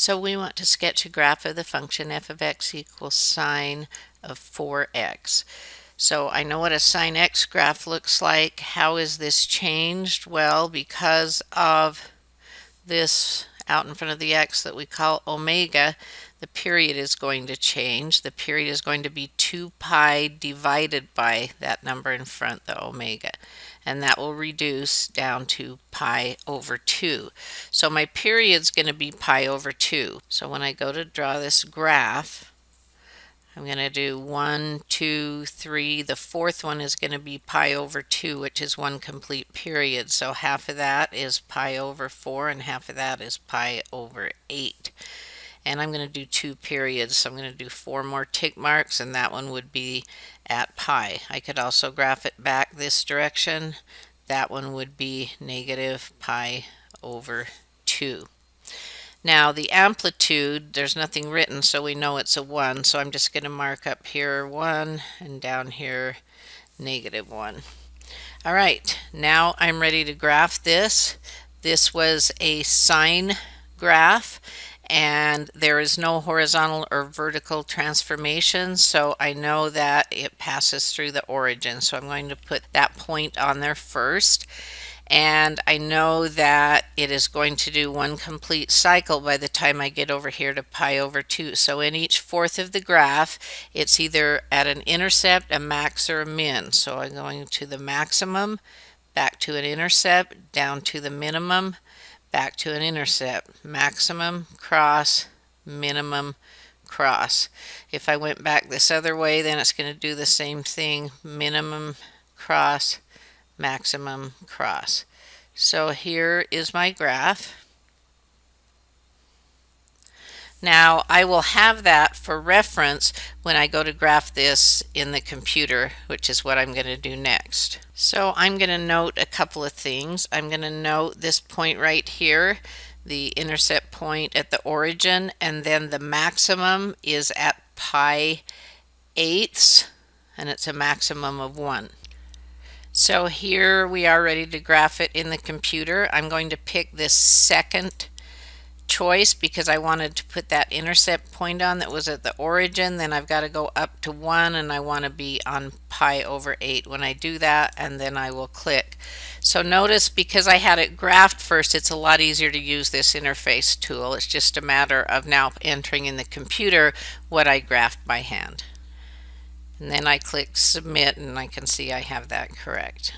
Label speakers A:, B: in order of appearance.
A: So we want to sketch a graph of the function f of x equals sine of 4x. So I know what a sine x graph looks like. How is this changed? Well, because of this out in front of the x that we call omega, the period is going to change. The period is going to be 2 pi divided by that number in front, the omega. And that will reduce down to pi over 2. So my period's going to be pi over 2. So when I go to draw this graph, I'm going to do 1, 2, 3. The fourth one is going to be pi over 2, which is one complete period. So half of that is pi over 4, and half of that is pi over 8. And I'm going to do 2 periods. So I'm going to do 4 more tick marks, and that one would be at pi. I could also graph it back this direction. That one would be negative pi over 2. Now the amplitude, there's nothing written, so we know it's a 1. So I'm just going to mark up here 1 and down here -1. All right, now I'm ready to graph this. This was a sine graph, and there is no horizontal or vertical transformation, so I know that it passes through the origin. So I'm going to put that point on there first. And I know that it is going to do one complete cycle by the time I get over here to pi over 2. So in each fourth of the graph, it's either at an intercept, a max, or a min. So I'm going to the maximum, back to an intercept, down to the minimum, back to an intercept, maximum, cross, minimum, cross. If I went back this other way, then it's going to do the same thing, minimum, cross, maximum, cross. So here is my graph. Now I will have that for reference when I go to graph this in the computer, which is what I'm going to do next. So I'm going to note a couple of things. I'm going to note this point right here, the intercept point at the origin, and then the maximum is at pi eighths, and it's a maximum of 1. So here we are ready to graph it in the computer. I'm going to pick this second choice because I wanted to put that intercept point on that was at the origin. Then I've got to go up to 1, and I want to be on pi over 8 when I do that, and then I will click. So notice, because I had it graphed first, it's a lot easier to use this interface tool. It's just a matter of now entering in the computer what I graphed by hand. And then I click submit, and I can see I have that correct.